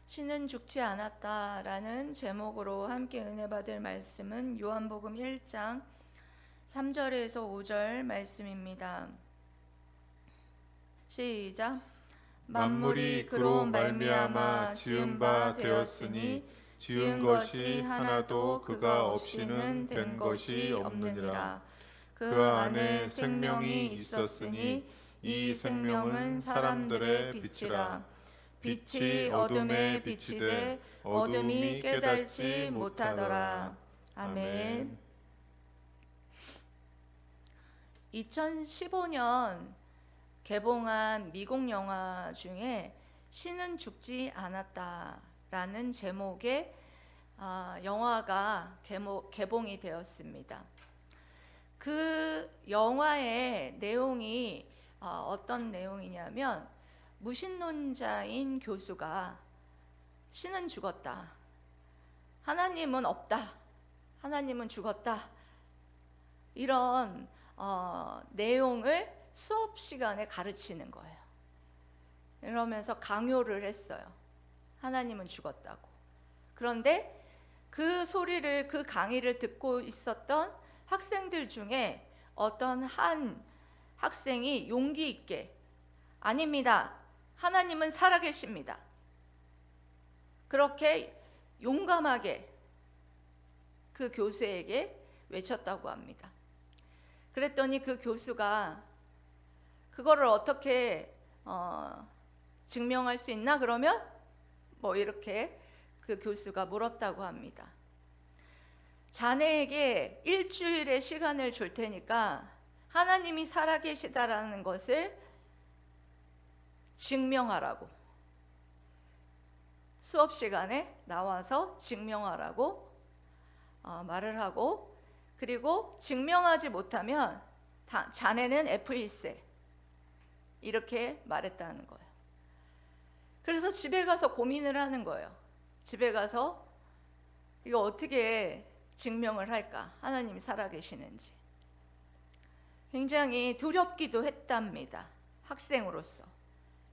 신은 죽지 않았다라는 제목으로 함께 은혜 받을 말씀은 요한복음 1장 3절에서 5절 말씀입니다. 시작. 만물이 그로 말미암아 지은 바 되었으니 지은 것이 하나도 그가 없이는 된 것이 없느니라. 그 안에 생명이 있었으니 이 생명은 사람들의 빛이라. 빛이 어둠에 비치되 어둠이 깨닫지 못하더라. 아멘. 2015년 개봉한 미국 영화 중에 신은 죽지 않았다라는 제목의 영화가 개봉이 되었습니다. 그 영화의 내용이 어떤 내용이냐면, 무신론자인 교수가 신은 죽었다, 하나님은 없다, 하나님은 죽었다, 이런 내용을 수업 시간에 가르치는 거예요. 이러면서 강요를 했어요. 하나님은 죽었다고. 그런데 그 소리를, 그 강의를 듣고 있었던 학생들 중에 어떤 한 학생이 용기 있게, 아닙니다, 하나님은 살아계십니다, 그렇게 용감하게 그 교수에게 외쳤다고 합니다. 그랬더니 그 교수가 그거를 어떻게 증명할 수 있나? 그러면 이렇게 그 교수가 물었다고 합니다. 자네에게 일주일의 시간을 줄 테니까 하나님이 살아계시다라는 것을 증명하라고, 수업 시간에 나와서 증명하라고 말을 하고, 그리고 증명하지 못하면 자네는 F1세, 이렇게 말했다는 거예요. 그래서 집에 가서 고민을 하는 거예요. 집에 가서 이거 어떻게 증명을 할까? 하나님이 살아계시는지. 굉장히 두렵기도 했답니다. 학생으로서.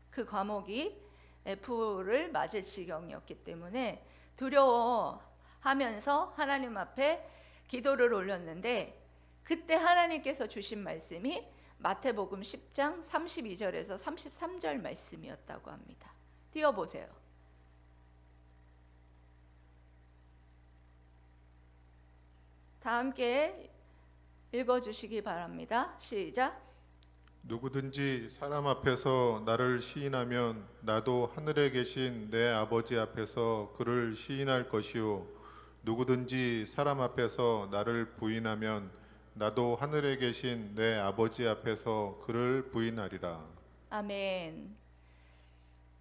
그 과목이 F를 맞을 지경이었기 때문에 두려워하면서 하나님 앞에 기도를 올렸는데, 그때 하나님께서 주신 말씀이 마태복음 10장 32절에서 33절 말씀이었다고 합니다. 띄워보세요. 다 함께 읽어주시기 바랍니다. 시작. 누구든지 사람 앞에서 나를 시인하면 나도 하늘에 계신 내 아버지 앞에서 그를 시인할 것이요, 누구든지 사람 앞에서 나를 부인하면 나도 하늘에 계신 내 아버지 앞에서 그를 부인하리라. 아멘.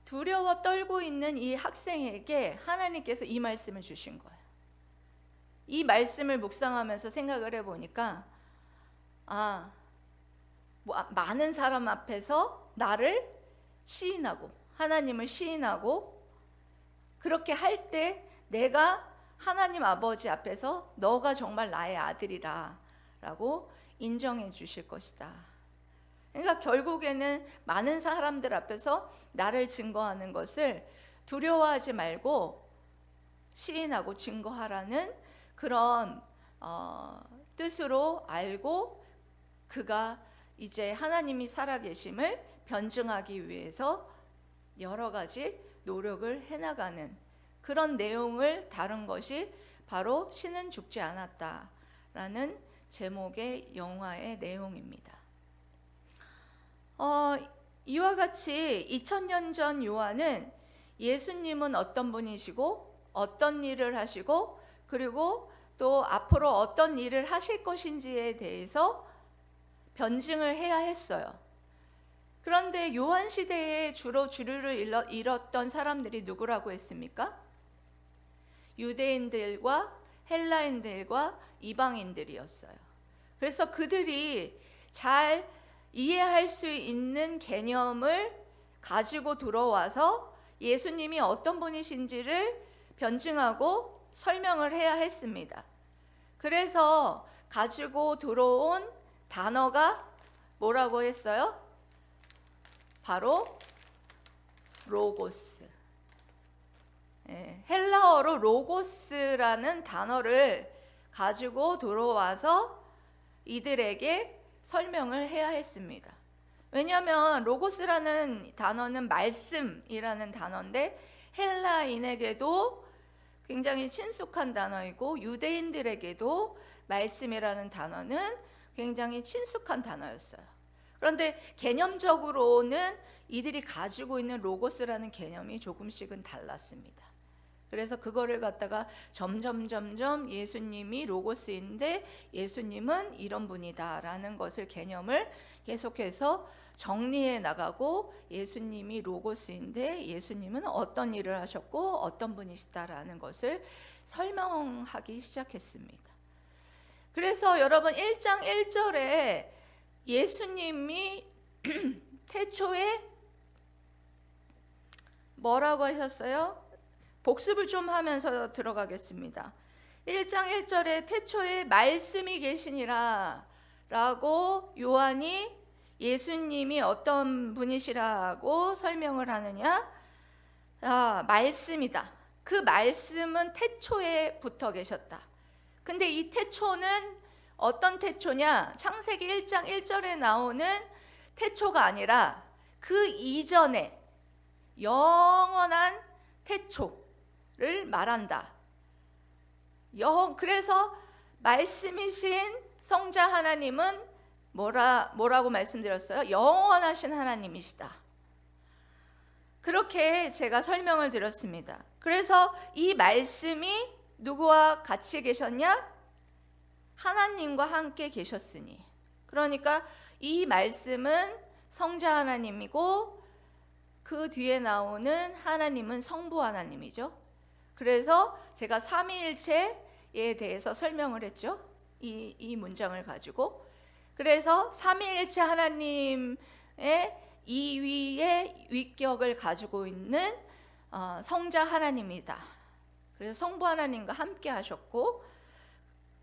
두려워 떨고 있는 이 학생에게 하나님께서 이 말씀을 주신 거예요. 이 말씀을 묵상하면서 생각을 해보니까, 많은 사람 앞에서 나를 시인하고, 하나님을 시인하고, 그렇게 할 때 내가 하나님 아버지 앞에서 너가 정말 나의 아들이라 라고 인정해 주실 것이다. 그러니까 결국에는 많은 사람들 앞에서 나를 증거하는 것을 두려워하지 말고 시인하고 증거하라는 그런 뜻으로 알고, 그가 이제 하나님이 살아계심을 변증하기 위해서 여러 가지 노력을 해나가는 그런 내용을 다룬 것이 바로 신은 죽지 않았다라는 제목의 영화의 내용입니다. 이와 같이 2000년 전 요한은 예수님은 어떤 분이시고 어떤 일을 하시고, 그리고 또 앞으로 어떤 일을 하실 것인지에 대해서 변증을 해야 했어요. 그런데 요한 시대에 주로 주류를 잃었던 사람들이 누구라고 했습니까? 유대인들과 헬라인들과 이방인들이었어요. 그래서 그들이 잘 이해할 수 있는 개념을 가지고 들어와서 예수님이 어떤 분이신지를 변증하고 설명을 해야 했습니다. 그래서 가지고 들어온 단어가 뭐라고 했어요? 바로 로고스. 헬라어로 로고스라는 단어를 가지고 들어와서 이들에게 설명을 해야 했습니다. 왜냐하면 로고스라는 단어는 말씀이라는 단어인데 헬라인에게도 굉장히 친숙한 단어이고 유대인들에게도 말씀이라는 단어는 굉장히 친숙한 단어였어요. 그런데 개념적으로는 이들이 가지고 있는 로고스라는 개념이 조금씩은 달랐습니다. 그래서 그거를 갖다가 점점 예수님이 로고스인데 예수님은 이런 분이다라는 것을 개념을 계속해서 정리해 나가고 예수님이 로고스인데 예수님은 어떤 일을 하셨고 어떤 분이시다라는 것을 설명하기 시작했습니다. 그래서 여러분 1장 1절에 예수님이 태초에 뭐라고 하셨어요? 복습을 좀 하면서 들어가겠습니다. 1장 1절에 태초에 말씀이 계시니라 라고 요한이 예수님이 어떤 분이시라고 설명을 하느냐? 말씀이다. 그 말씀은 태초에 붙어 계셨다. 근데 이 태초는 어떤 태초냐? 창세기 1장 1절에 나오는 태초가 아니라 그 이전에 영원한 태초를 말한다. 그래서 말씀이신 성자 하나님은 뭐라고 말씀드렸어요? 영원하신 하나님이시다. 그렇게 제가 설명을 드렸습니다. 그래서 이 말씀이 누구와 같이 계셨냐? 하나님과 함께 계셨으니. 그러니까 이 말씀은 성자 하나님이고 그 뒤에 나오는 하나님은 성부 하나님이죠. 그래서 제가 삼위일체에 대해서 설명을 했죠. 이 문장을 가지고. 그래서 삼위일체 하나님의 이위의 위격을 가지고 있는 성자 하나님이다. 그래서 성부 하나님과 함께 하셨고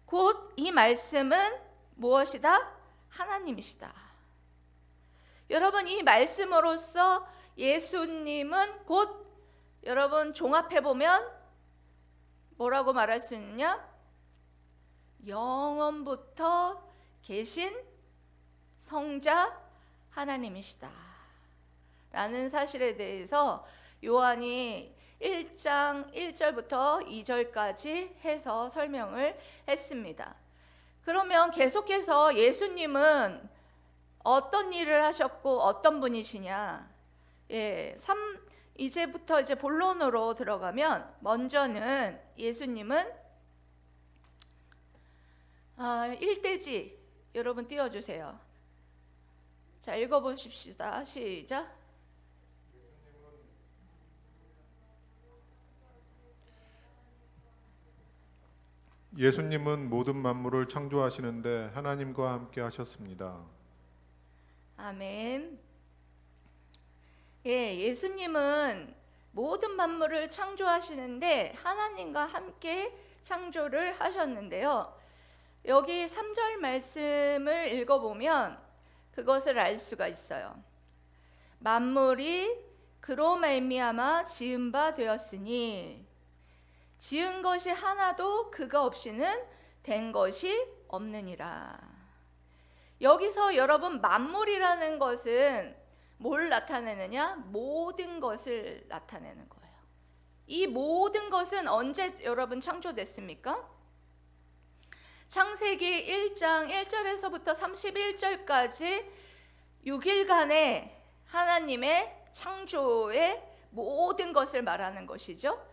곧 이 말씀은 무엇이다? 하나님이시다. 여러분 이 말씀으로써 예수님은 곧 여러분 종합해 보면 뭐라고 말할 수 있느냐? 영원부터 계신 성자 하나님이시다 라는 사실에 대해서 요한이 1장 1절부터 2절까지 해서 설명을 했습니다. 그러면 계속해서 예수님은 어떤 일을 하셨고 어떤 분이시냐? 이제부터 이제 본론으로 들어가면 먼저는 예수님은 일대지 여러분 띄워주세요. 자 읽어보십시다. 시작. 예수님은 모든 만물을 창조하시는데 하나님과 함께 하셨습니다. 아멘. 예수님은 모든 만물을 창조하시는데 하나님과 함께 창조를 하셨는데요. 여기 3절 말씀을 읽어보면 그것을 알 수가 있어요. 만물이 그로 말미암아 지은 바 되었으니 지은 것이 하나도 그가 없이는 된 것이 없느니라. 여기서 여러분 만물이라는 것은 뭘 나타내느냐? 모든 것을 나타내는 거예요. 이 모든 것은 언제 여러분 창조됐습니까? 창세기 1장 1절에서부터 31절까지 6일간의 하나님의 창조의 모든 것을 말하는 것이죠.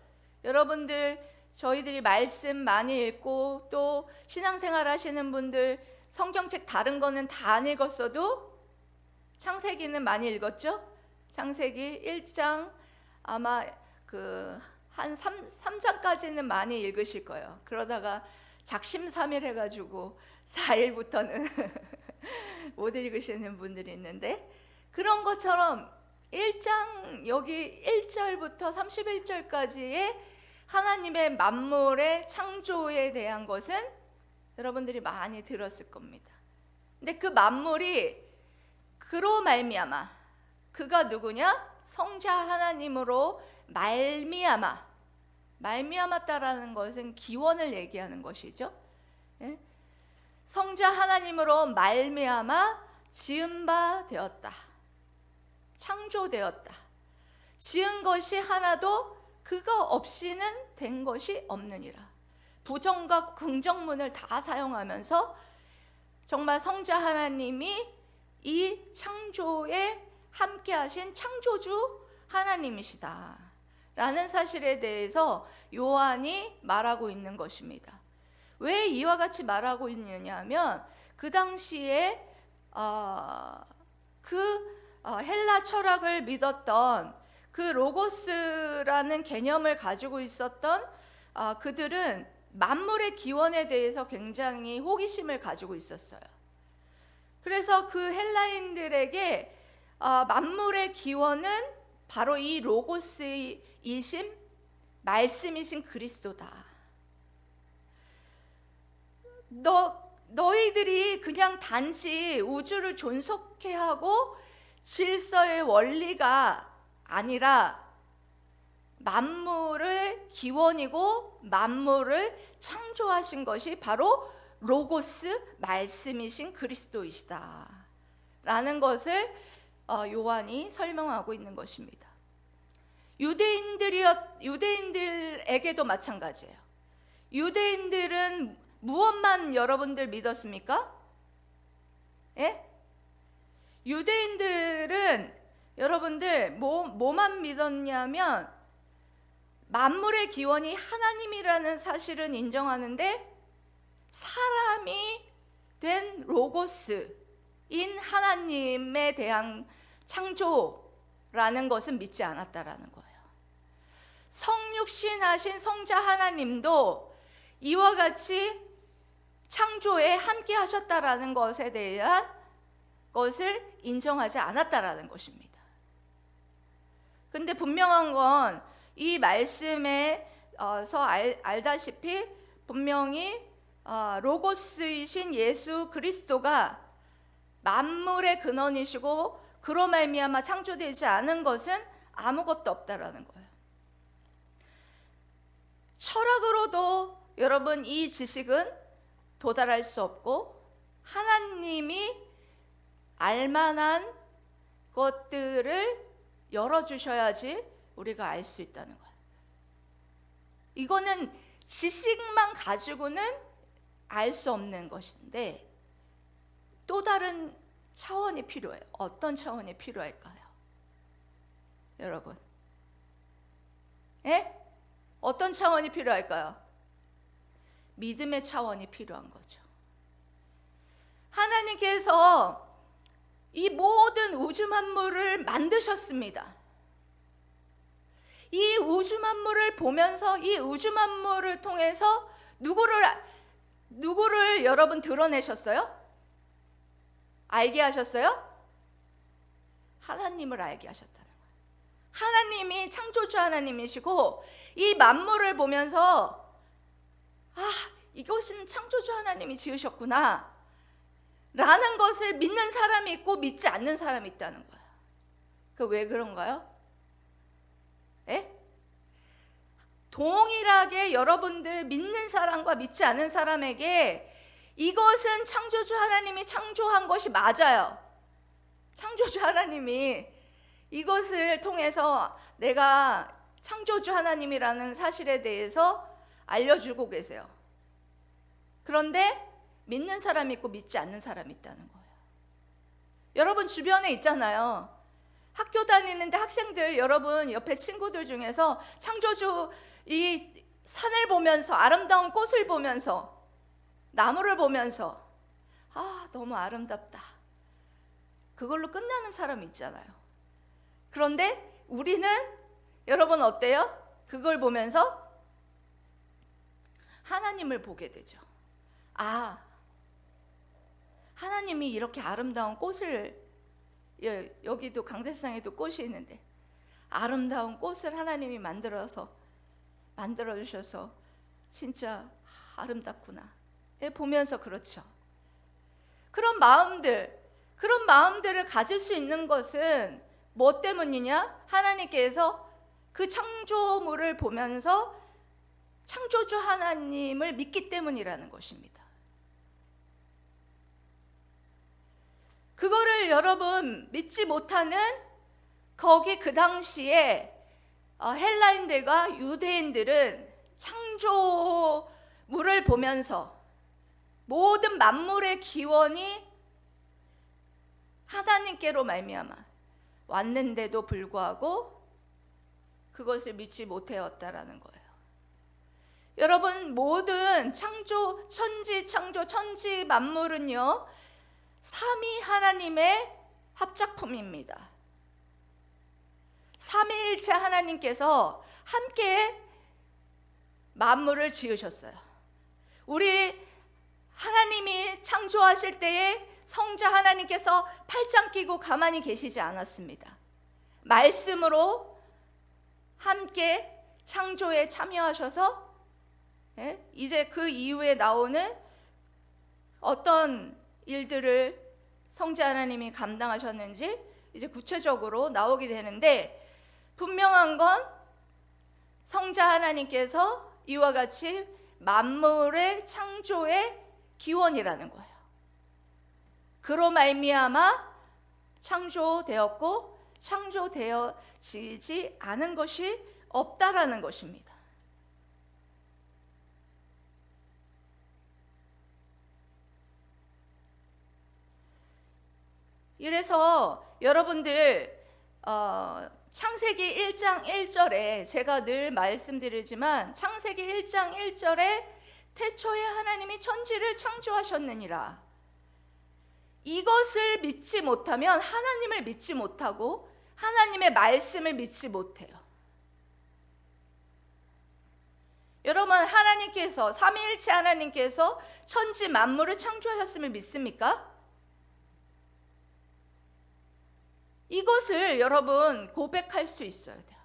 여러분들 저희들이 말씀 많이 읽고 또 신앙생활 하시는 분들 성경책 다른 거는 다 안 읽었어도 창세기는 많이 읽었죠? 창세기 1장 아마 한 3장까지는 많이 읽으실 거예요. 그러다가 작심삼일 해가지고 4일부터는 못 읽으시는 분들이 있는데 그런 것처럼 1장 여기 1절부터 31절까지의 하나님의 만물의 창조에 대한 것은 여러분들이 많이 들었을 겁니다. 근데 그 만물이 그로 말미암아 그가 누구냐? 성자 하나님으로 말미암아 말미암았다라는 것은 기원을 얘기하는 것이죠. 예? 성자 하나님으로 말미암아 지은 바 되었다. 창조되었다. 지은 것이 하나도 그거 없이는 된 것이 없느니라. 부정과 긍정문을 다 사용하면서 정말 성자 하나님이 이 창조에 함께 하신 창조주 하나님이시다 라는 사실에 대해서 요한이 말하고 있는 것입니다. 왜 이와 같이 말하고 있느냐 하면 그 당시에 헬라 철학을 믿었던 그 로고스라는 개념을 가지고 있었던 그들은 만물의 기원에 대해서 굉장히 호기심을 가지고 있었어요. 그래서 그 헬라인들에게 만물의 기원은 바로 이 로고스이신 말씀이신 그리스도다. 너희들이 그냥 단지 우주를 존속해 하고 질서의 원리가 아니라 만물의 기원이고 만물을 창조하신 것이 바로 로고스 말씀이신 그리스도이시다 라는 것을 요한이 설명하고 있는 것입니다. 유대인들에게도 마찬가지예요. 유대인들은 무엇만 여러분들 믿었습니까? 예? 유대인들은 여러분들 뭐만 믿었냐면 만물의 기원이 하나님이라는 사실은 인정하는데 사람이 된 로고스인 하나님에 대한 창조라는 것은 믿지 않았다라는 거예요. 성육신하신 성자 하나님도 이와 같이 창조에 함께 하셨다라는 것에 대한 것을 인정하지 않았다라는 것입니다. 근데 분명한 건 이 말씀에서 알다시피 분명히 로고스이신 예수 그리스도가 만물의 근원이시고 그로 말미암아 창조되지 않은 것은 아무것도 없다라는 거예요. 철학으로도 여러분 이 지식은 도달할 수 없고 하나님이 알만한 것들을 열어주셔야지 우리가 알 수 있다는 거예요. 이거는 지식만 가지고는 알 수 없는 것인데 또 다른 차원이 필요해요. 어떤 차원이 필요할까요? 여러분, 예? 어떤 차원이 필요할까요? 믿음의 차원이 필요한 거죠. 하나님께서 이 모든 우주 만물을 만드셨습니다. 이 우주 만물을 보면서 이 우주 만물을 통해서 누구를 여러분 드러내셨어요? 알게 하셨어요? 하나님을 알게 하셨다는 거예요. 하나님이 창조주 하나님이시고 이 만물을 보면서 이것은 창조주 하나님이 지으셨구나 라는 것을 믿는 사람이 있고 믿지 않는 사람이 있다는 거예요. 그 왜 그런가요? 예? 동일하게 여러분들 믿는 사람과 믿지 않는 사람에게 이것은 창조주 하나님이 창조한 것이 맞아요. 창조주 하나님이 이것을 통해서 내가 창조주 하나님이라는 사실에 대해서 알려주고 계세요. 그런데 믿는 사람이 있고 믿지 않는 사람이 있다는 거예요. 여러분 주변에 있잖아요. 학교 다니는데 학생들 여러분 옆에 친구들 중에서 창조주 이 산을 보면서 아름다운 꽃을 보면서 나무를 보면서 너무 아름답다 그걸로 끝나는 사람이 있잖아요. 그런데 우리는 여러분 어때요? 그걸 보면서 하나님을 보게 되죠. 하나님이 이렇게 아름다운 꽃을 여기도 강대상에도 꽃이 있는데 아름다운 꽃을 하나님이 만들어주셔서 진짜 아름답구나 보면서 그렇죠. 그런 마음들을 가질 수 있는 것은 뭐 때문이냐? 하나님께서 그 창조물을 보면서 창조주 하나님을 믿기 때문이라는 것입니다. 그거를 여러분 믿지 못하는 거기 그 당시에 헬라인들과 유대인들은 창조물을 보면서 모든 만물의 기원이 하나님께로 말미암아 왔는데도 불구하고 그것을 믿지 못하였다라는 거예요. 여러분, 모든 창조, 천지 만물은요, 삼위 하나님의 합작품입니다. 삼위일체 하나님께서 함께 만물을 지으셨어요. 우리 하나님이 창조하실 때에 성자 하나님께서 팔짱 끼고 가만히 계시지 않았습니다. 말씀으로 함께 창조에 참여하셔서 이제 그 이후에 나오는 어떤 일들을 성자 하나님이 감당하셨는지 이제 구체적으로 나오게 되는데, 분명한 건 성자 하나님께서 이와 같이 만물의 창조의 기원이라는 거예요. 그로 말미암아 창조되었고 창조되어지지 않은 것이 없다라는 것입니다. 이래서 여러분들 창세기 1장 1절에 제가 늘 말씀드리지만, 창세기 1장 1절에 태초에 하나님이 천지를 창조하셨느니라, 이것을 믿지 못하면 하나님을 믿지 못하고 하나님의 말씀을 믿지 못해요. 여러분, 하나님께서, 삼위일체 하나님께서 천지 만물을 창조하셨음을 믿습니까? 이것을 여러분 고백할 수 있어야 돼요.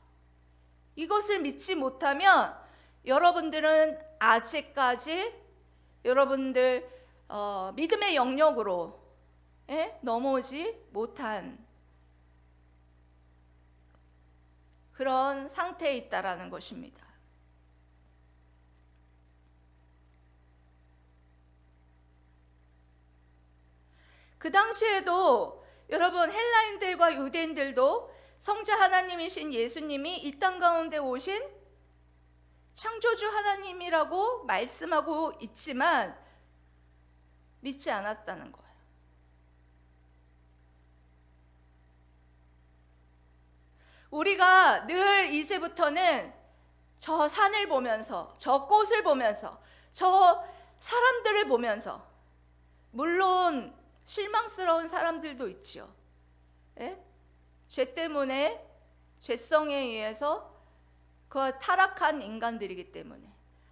이것을 믿지 못하면 여러분들은 아직까지 여러분들 믿음의 영역으로 넘어오지 못한 그런 상태에 있다라는 것입니다. 그 당시에도 여러분, 헬라인들과 유대인들도 성자 하나님이신 예수님이 이 땅 가운데 오신 창조주 하나님이라고 말씀하고 있지만 믿지 않았다는 거예요. 우리가 늘 이제부터는 저 산을 보면서, 저 꽃을 보면서, 저 사람들을 보면서, 물론 실망스러운 사람들도 있죠. 죄 때문에, 죄성에 의해서 그 타락한 인간들이기 때문에.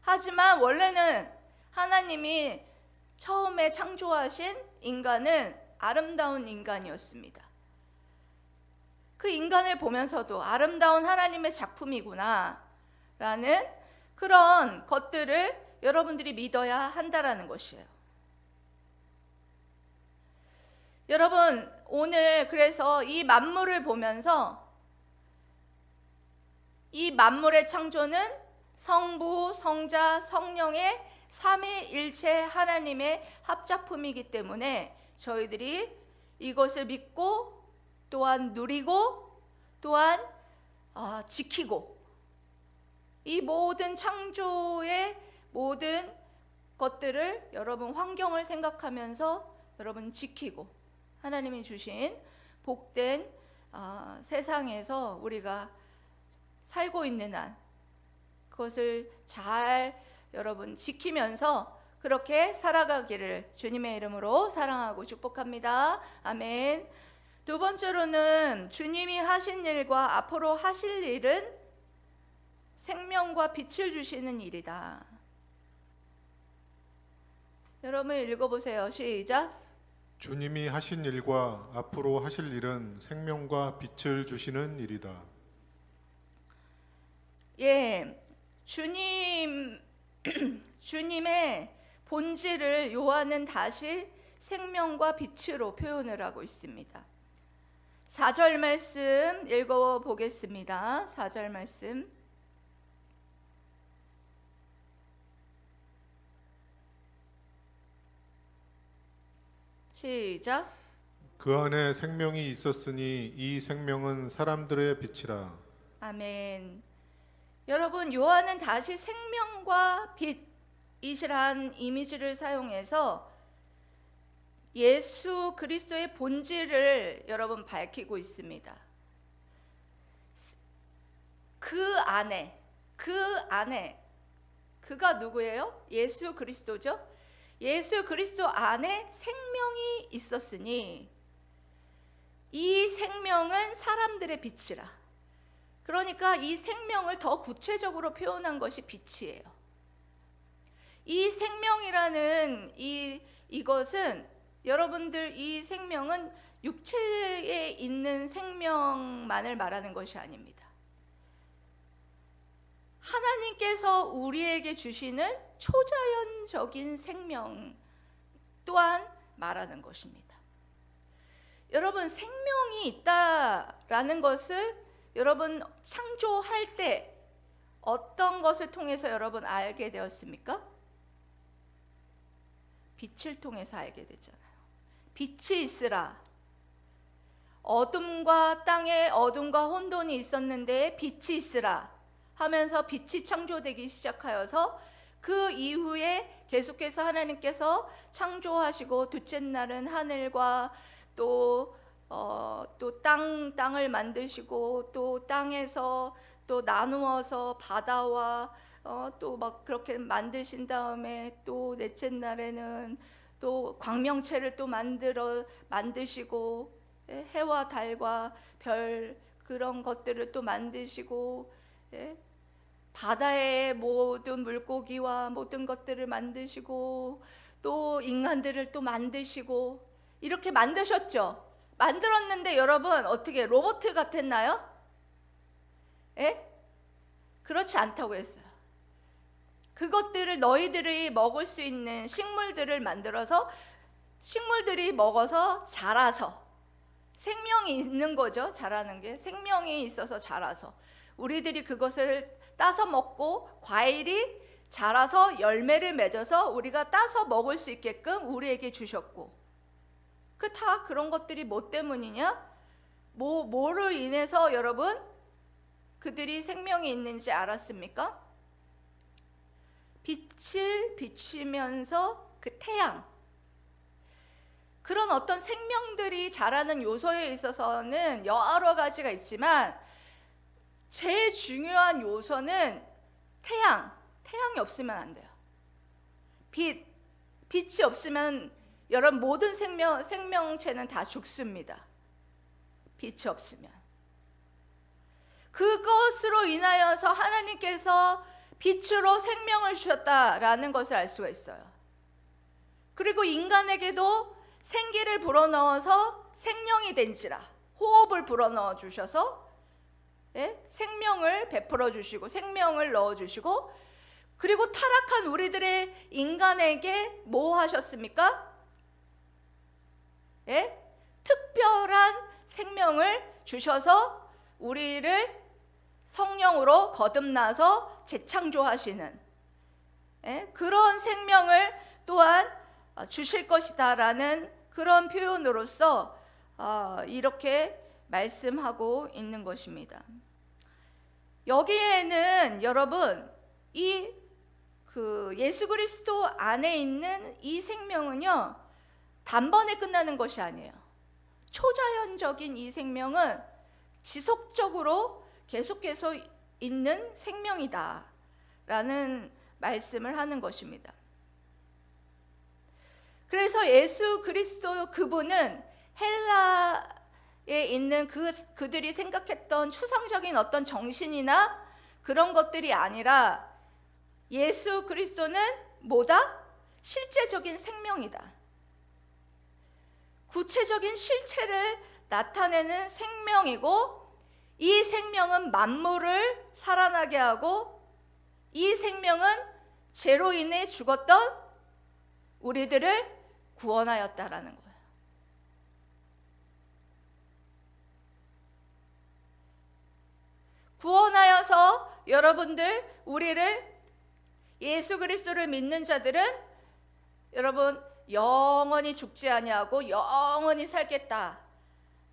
하지만 원래는 하나님이 처음에 창조하신 인간은 아름다운 인간이었습니다. 그 인간을 보면서도 아름다운 하나님의 작품이구나 라는 그런 것들을 여러분들이 믿어야 한다라는 것이에요. 여러분, 오늘 그래서 이 만물을 보면서 이 만물의 창조는 성부, 성자, 성령의 삼위일체 하나님의 합작품이기 때문에 저희들이 이것을 믿고 또한 누리고 또한 지키고, 이 모든 창조의 모든 것들을 여러분 환경을 생각하면서 여러분 지키고, 하나님이 주신 복된 세상에서 우리가 살고 있는 한 그것을 잘 여러분 지키면서 그렇게 살아가기를 주님의 이름으로 사랑하고 축복합니다. 아멘. 두 번째로는 주님이 하신 일과 앞으로 하실 일은 생명과 빛을 주시는 일이다. 여러분 읽어보세요. 시작. 주님이 하신 일과 앞으로 하실 일은 생명과 빛을 주시는 일이다. 주님의 본질을 요한은 다시 생명과 빛으로 표현을 하고 있습니다. 4절 말씀 읽어보겠습니다. 4절 말씀. 시작. 그 안에 생명이 있었으니 이 생명은 사람들의 빛이라. 아멘. 여러분, 요한은 다시 생명과 빛이란 이미지를 사용해서 예수 그리스도의 본질을 여러분 밝히고 있습니다. 그 안에 그가 누구예요? 예수 그리스도죠. 예수 그리스도 안에 생명이 있었으니 이 생명은 사람들의 빛이라. 그러니까 이 생명을 더 구체적으로 표현한 것이 빛이에요. 이 생명이라는 이것은 여러분들, 이 생명은 육체에 있는 생명만을 말하는 것이 아닙니다. 하나님께서 우리에게 주시는 초자연적인 생명 또한 말하는 것입니다. 여러분, 생명이 있다라는 것을 여러분 창조할 때 어떤 것을 통해서 여러분 알게 되었습니까? 빛을 통해서 알게 되잖아요. 빛이 있으라. 어둠과 땅에 어둠과 혼돈이 있었는데 빛이 있으라 하면서 빛이 창조되기 시작하여서 그 이후에 계속해서 하나님께서 창조하시고 둘째 날은 하늘과 또 땅을 만드시고 또 땅에서 또 나누어서 바다와 또 막 그렇게 만드신 다음에 또 넷째 날에는 또 광명체를 또 만드시고 해와 달과 별 그런 것들을 또 만드시고 바다의 모든 물고기와 모든 것들을 만드시고 또 인간들을 또 만드시고 이렇게 만드셨죠. 만들었는데 여러분 어떻게 로봇 같았나요? 그렇지 않다고 했어요. 그것들을 너희들이 먹을 수 있는 식물들을 만들어서 식물들이 먹어서 자라서 생명이 있는 거죠. 자라는 게 생명이 있어서 자라서 우리들이 그것을 따서 먹고 과일이 자라서 열매를 맺어서 우리가 따서 먹을 수 있게끔 우리에게 주셨고 다 그런 것들이 뭐 때문이냐? 뭐로 인해서 여러분 그들이 생명이 있는지 알았습니까? 빛을 비추면서 그 태양, 그런 어떤 생명들이 자라는 요소에 있어서는 여러 가지가 있지만 제일 중요한 요소는 태양이 없으면 안 돼요. 빛이 없으면 여러분 모든 생명체는 다 죽습니다. 빛이 없으면. 그것으로 인하여서 하나님께서 빛으로 생명을 주셨다라는 것을 알 수가 있어요. 그리고 인간에게도 생기를 불어넣어서 생명이 된지라 호흡을 불어넣어 주셔서 생명을 베풀어 주시고 생명을 넣어 주시고 그리고 타락한 우리들의 인간에게 뭐 하셨습니까? 특별한 생명을 주셔서 우리를 성령으로 거듭나서 재창조하시는 그런 생명을 또한 주실 것이다라는 그런 표현으로서 이렇게 말씀하고 있는 것입니다. 여기에는 여러분 예수 그리스도 안에 있는 이 생명은요 단번에 끝나는 것이 아니에요. 초자연적인 이 생명은 지속적으로 계속해서 있는 생명이다 라는 말씀을 하는 것입니다. 그래서 예수 그리스도 그분은 헬라에 있는 그들이 생각했던 추상적인 어떤 정신이나 그런 것들이 아니라 예수 그리스도는 뭐다? 실제적인 생명이다. 구체적인 실체를 나타내는 생명이고 이 생명은 만물을 살아나게 하고 이 생명은 죄로 인해 죽었던 우리들을 구원하였다라는 거예요. 구원하여서 여러분들 우리를 예수 그리스도를 믿는 자들은 여러분 영원히 죽지 아니하고 영원히 살겠다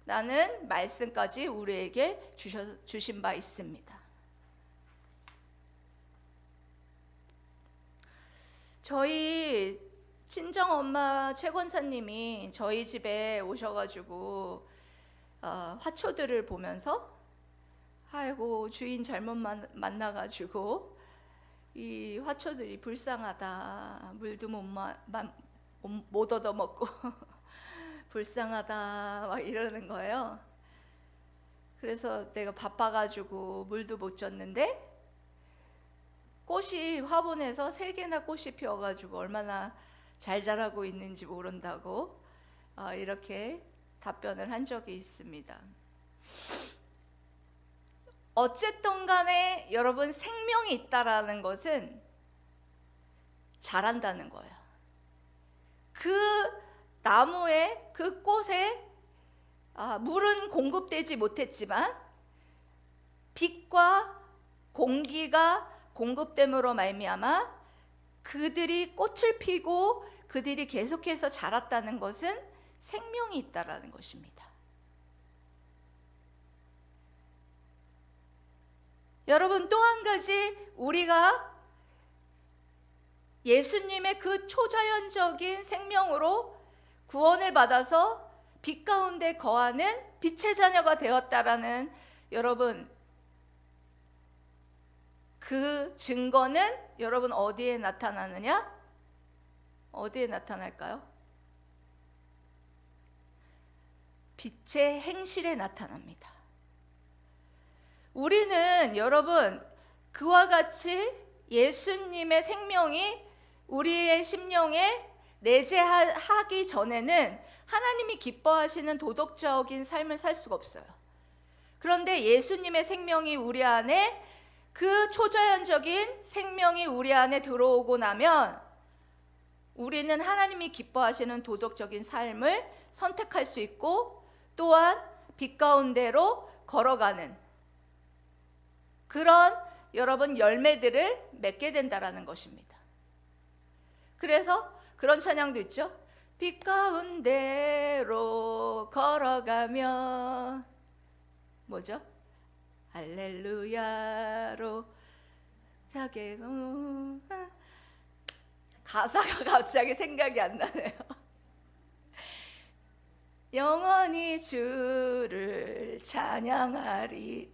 라는 말씀까지 우리에게 주신 바 있습니다. 저희 친정엄마 최권사님이 저희 집에 오셔가지고 화초들을 보면서 아이고 주인 잘못 만나가지고 이 화초들이 불쌍하다, 물도 못 얻어먹고 불쌍하다 막 이러는 거예요. 그래서 내가 바빠가지고 물도 못 줬는데 꽃이 화분에서 3개나 꽃이 피어가지고 얼마나 잘 자라고 있는지 모른다고 이렇게 답변을 한 적이 있습니다. 어쨌든 간에 여러분, 생명이 있다라는 것은 자란다는 거예요. 그 나무에, 그 꽃에 물은 공급되지 못했지만 빛과 공기가 공급됨으로 말미암아 그들이 꽃을 피고 그들이 계속해서 자랐다는 것은 생명이 있다라는 것입니다. 여러분, 또 한 가지, 우리가 예수님의 그 초자연적인 생명으로 구원을 받아서 빛 가운데 거하는 빛의 자녀가 되었다라는, 여러분, 그 증거는 여러분 어디에 나타나느냐? 어디에 나타날까요? 빛의 행실에 나타납니다. 우리는 여러분, 그와 같이 예수님의 생명이 우리의 심령에 내재하기 전에는 하나님이 기뻐하시는 도덕적인 삶을 살 수가 없어요. 그런데 예수님의 생명이 우리 안에, 그 초자연적인 생명이 우리 안에 들어오고 나면 우리는 하나님이 기뻐하시는 도덕적인 삶을 선택할 수 있고, 또한 빛 가운데로 걸어가는 그런 여러분 열매들을 맺게 된다라는 것입니다. 그래서 그런 찬양도 있죠. 빛 가운데로 걸어가면 뭐죠? 할렐루야로 자게, 가사가 갑자기 생각이 안 나네요. 영원히 주를 찬양하리.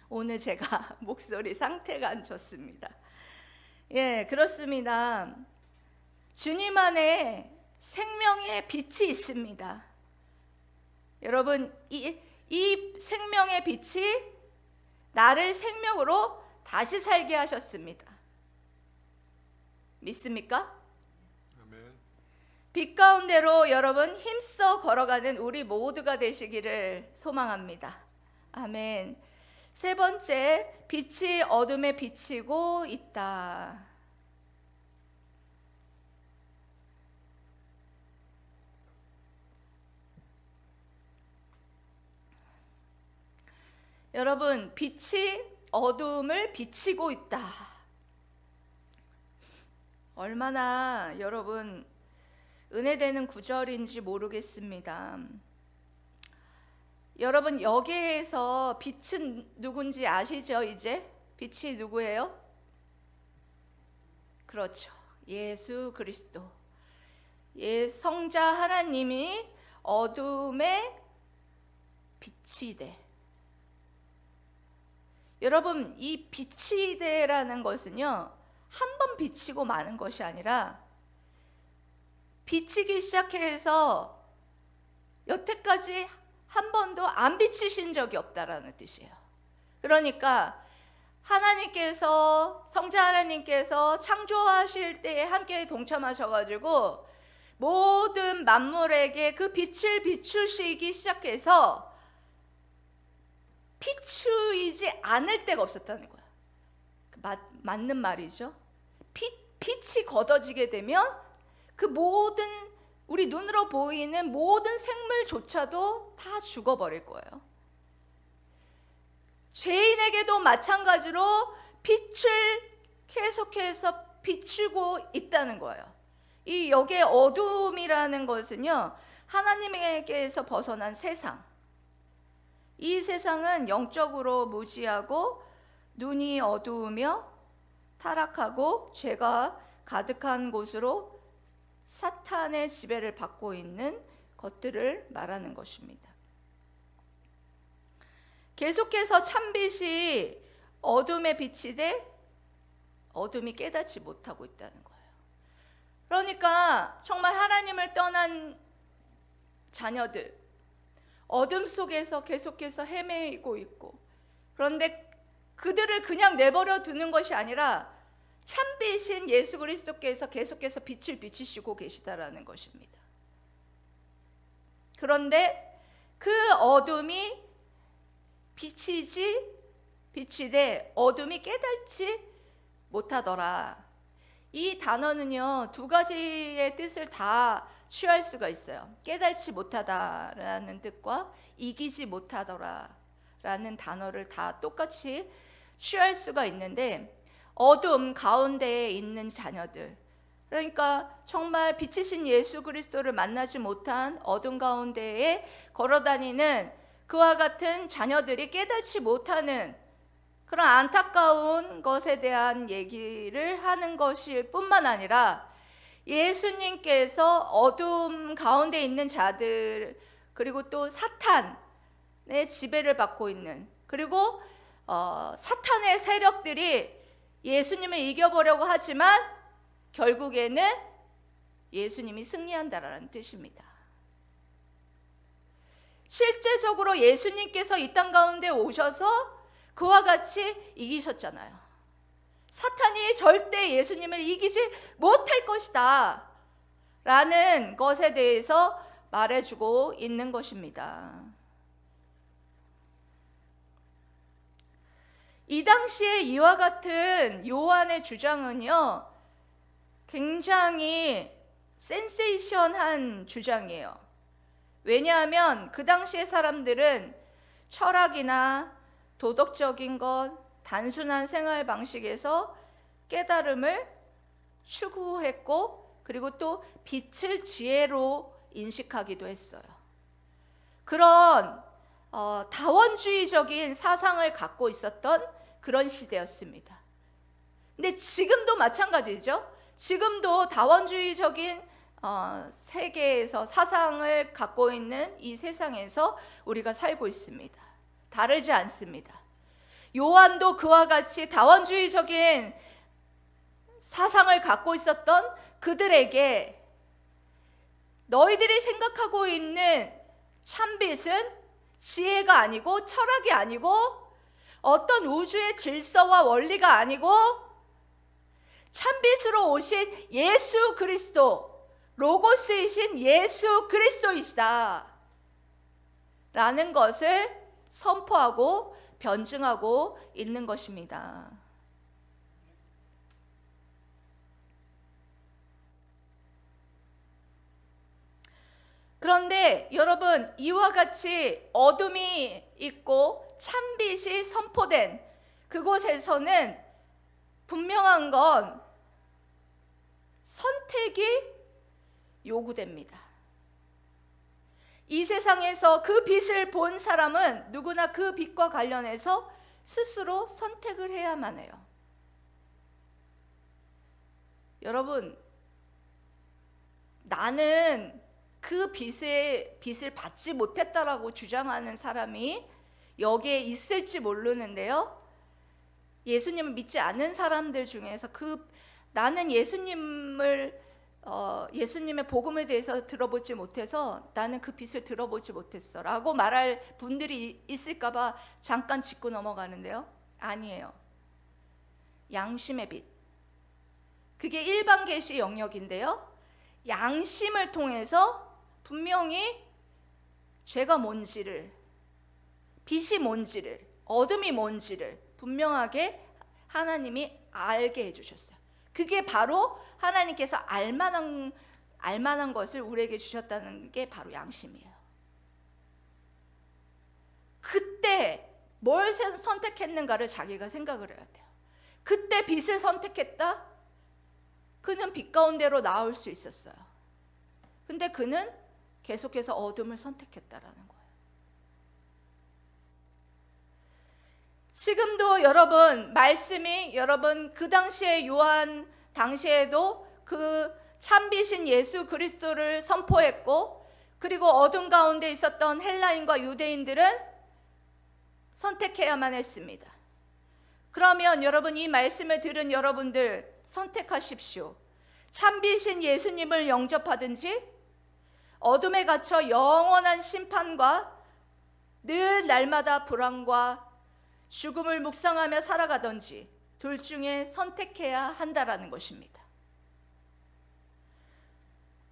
오늘 제가 목소리 상태가 안 좋습니다. 예, 그렇습니다. 주님 안에 생명의 빛이 있습니다. 여러분, 이 생명의 빛이 나를 생명으로 다시 살게 하셨습니다. 믿습니까? 아멘. 빛 가운데로 여러분 힘써 걸어가는 우리 모두가 되시기를 소망합니다. 아멘. 세 번째, 빛이 어둠에 비치고 있다. 여러분, 빛이 어둠을 비치고 있다. 얼마나 여러분 은혜되는 구절인지 모르겠습니다. 여러분, 여기에서 빛은 누군지 아시죠? 이제 빛이 누구예요? 그렇죠, 예수 그리스도. 성자 하나님이 어둠에 빛이 돼. 여러분, 이 빛이 되라는 것은요, 한 번 비치고 마는 것이 아니라 비치기 시작해서 여태까지 한 번도 안 비치신 적이 없다라는 뜻이에요. 그러니까 하나님께서, 성자 하나님께서 창조하실 때에 함께 동참하셔가지고 모든 만물에게 그 빛을 비추시기 시작해서 비추이지 않을 때가 없었다는 거예요. 맞는 말이죠. 빛이 걷어지게 되면 그 모든, 우리 눈으로 보이는 모든 생물조차도 다 죽어버릴 거예요. 죄인에게도 마찬가지로 빛을 계속해서 비추고 있다는 거예요. 이 여기에 어둠이라는 것은요, 하나님에게서 벗어난 세상, 이 세상은 영적으로 무지하고 눈이 어두우며 타락하고 죄가 가득한 곳으로 사탄의 지배를 받고 있는 것들을 말하는 것입니다. 계속해서 참빛이 어둠에 비치되 어둠이 깨닫지 못하고 있다는 거예요. 그러니까 정말 하나님을 떠난 자녀들, 어둠 속에서 계속해서 헤매고 있고, 그런데 그들을 그냥 내버려 두는 것이 아니라 참빛인 예수 그리스도께서 계속해서 빛을 비추시고 계시다라는 것입니다. 그런데 그 어둠이 비치되 어둠이 깨닫지 못하더라. 이 단어는요, 두 가지의 뜻을 다 취할 수가 있어요. 깨닫지 못하다라는 뜻과 이기지 못하더라라는 단어를 다 똑같이 취할 수가 있는데, 어둠 가운데에 있는 자녀들, 그러니까 정말 빛이신 예수 그리스도를 만나지 못한 어둠 가운데에 걸어다니는 그와 같은 자녀들이 깨닫지 못하는 그런 안타까운 것에 대한 얘기를 하는 것일 뿐만 아니라, 예수님께서 어둠 가운데 있는 자들, 그리고 또 사탄의 지배를 받고 있는, 그리고 사탄의 세력들이 예수님을 이겨보려고 하지만 결국에는 예수님이 승리한다라는 뜻입니다. 실제적으로 예수님께서 이 땅 가운데 오셔서 그와 같이 이기셨잖아요. 사탄이 절대 예수님을 이기지 못할 것이다 라는 것에 대해서 말해주고 있는 것입니다. 이 당시에 이와 같은 요한의 주장은요, 굉장히 센세이션한 주장이에요. 왜냐하면 그 당시의 사람들은 철학이나 도덕적인 것, 단순한 생활 방식에서 깨달음을 추구했고, 그리고 또 빛을 지혜로 인식하기도 했어요. 그런 다원주의적인 사상을 갖고 있었던 그런 시대였습니다. 근데 지금도 마찬가지죠. 지금도 다원주의적인 세계에서 사상을 갖고 있는 이 세상에서 우리가 살고 있습니다. 다르지 않습니다. 요한도 그와 같이 다원주의적인 사상을 갖고 있었던 그들에게 너희들이 생각하고 있는 참빛은 지혜가 아니고 철학이 아니고 어떤 우주의 질서와 원리가 아니고 참빛으로 오신 예수 그리스도, 로고스이신 예수 그리스도이시다 라는 것을 선포하고 변증하고 있는 것입니다. 그런데 여러분, 이와 같이 어둠이 있고 참빛이 선포된 그곳에서는 분명한 건 선택이 요구됩니다. 이 세상에서 그 빛을 본 사람은 누구나 그 빛과 관련해서 스스로 선택을 해야만 해요. 여러분, 나는 그 빛을 받지 못했다라고 주장하는 사람이 여기에 있을지 모르는데요, 예수님을 믿지 않는 사람들 중에서 나는 예수님의 복음에 대해서 들어보지 못해서 나는 그 빛을 들어보지 못했어 라고 말할 분들이 있을까 봐 잠깐 짚고 넘어가는데요, 아니에요. 양심의 빛, 그게 일반 계시 영역인데요, 양심을 통해서 분명히 죄가 뭔지를, 빛이 뭔지를, 어둠이 뭔지를 분명하게 하나님이 알게 해주셨어요. 그게 바로 하나님께서 알만한 것을 우리에게 주셨다는 게 바로 양심이에요. 그때 뭘 선택했는가를 자기가 생각을 해야 돼요. 그때 빛을 선택했다? 그는 빛 가운데로 나올 수 있었어요. 근데 그는 계속해서 어둠을 선택했다라는 거예요. 지금도 여러분 말씀이 여러분 그 당시에 요한 당시에도 그 참비신 예수 그리스도를 선포했고, 그리고 어둠 가운데 있었던 헬라인과 유대인들은 선택해야만 했습니다. 그러면 여러분 이 말씀을 들은 여러분들 선택하십시오. 참비신 예수님을 영접하든지 어둠에 갇혀 영원한 심판과 늘 날마다 불안과 죽음을 묵상하며 살아가든지 둘 중에 선택해야 한다라는 것입니다.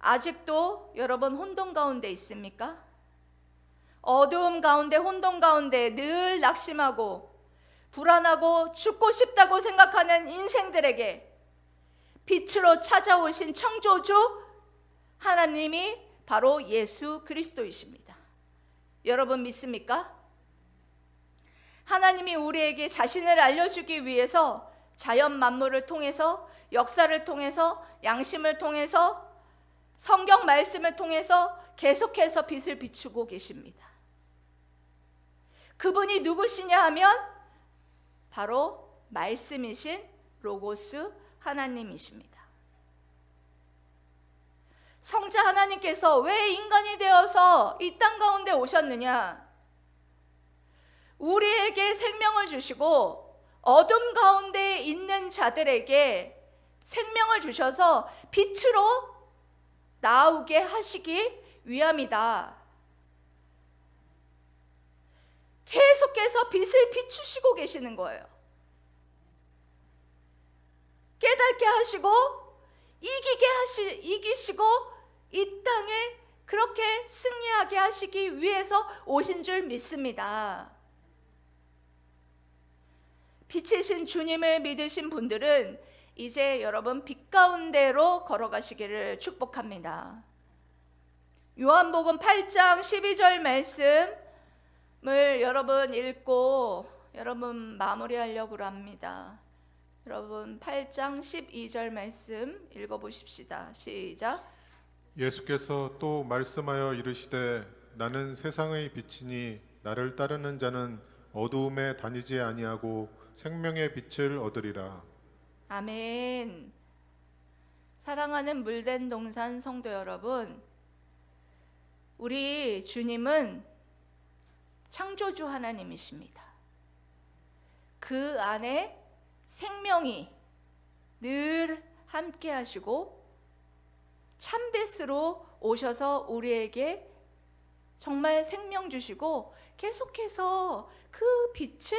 아직도 여러분 혼돈 가운데 있습니까? 어두움 가운데, 혼돈 가운데 늘 낙심하고 불안하고 죽고 싶다고 생각하는 인생들에게 빛으로 찾아오신 창조주 하나님이 바로 예수 그리스도이십니다. 여러분 믿습니까? 하나님이 우리에게 자신을 알려주기 위해서 자연 만물을 통해서, 역사를 통해서, 양심을 통해서, 성경 말씀을 통해서 계속해서 빛을 비추고 계십니다. 그분이 누구시냐 하면 바로 말씀이신 로고스 하나님이십니다. 성자 하나님께서 왜 인간이 되어서 이 땅 가운데 오셨느냐? 우리에게 생명을 주시고 어둠 가운데 있는 자들에게 생명을 주셔서 빛으로 나오게 하시기 위함이다. 계속해서 빛을 비추시고 계시는 거예요. 깨닫게 하시고 이기시고 이 땅에 그렇게 승리하게 하시기 위해서 오신 줄 믿습니다. 빛이신 주님을 믿으신 분들은 이제 여러분 빛 가운데로 걸어가시기를 축복합니다. 요한복음 8장 12절 말씀을 여러분 읽고 여러분 마무리하려고 합니다. 여러분 8장 12절 말씀 읽어보십시다. 시작. 예수께서 또 말씀하여 이르시되 나는 세상의 빛이니 나를 따르는 자는 어두움에 다니지 아니하고 생명의 빛을 얻으리라. 아멘. 사랑하는 물된 동산 성도 여러분, 우리 주님은 창조주 하나님이십니다. 그 안에 생명이 늘 함께 하시고 참빛으로 오셔서 우리에게 정말 생명 주시고 계속해서 그 빛을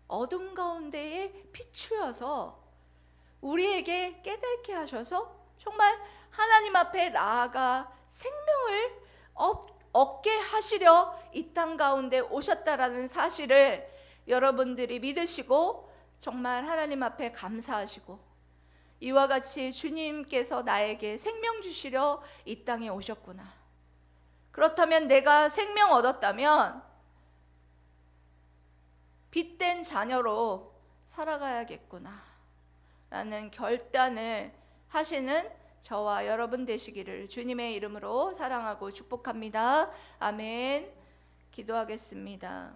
어둠 가운데에 비추어서 우리에게 깨닫게 하셔서 정말 하나님 앞에 나아가 생명을 얻게 하시려 이 땅 가운데 오셨다라는 사실을 여러분들이 믿으시고 정말 하나님 앞에 감사하시고 이와 같이 주님께서 나에게 생명 주시려 이 땅에 오셨구나. 그렇다면 내가 생명 얻었다면 빛된 자녀로 살아가야겠구나 라는 결단을 하시는 저와 여러분 되시기를 주님의 이름으로 사랑하고 축복합니다. 아멘. 기도하겠습니다.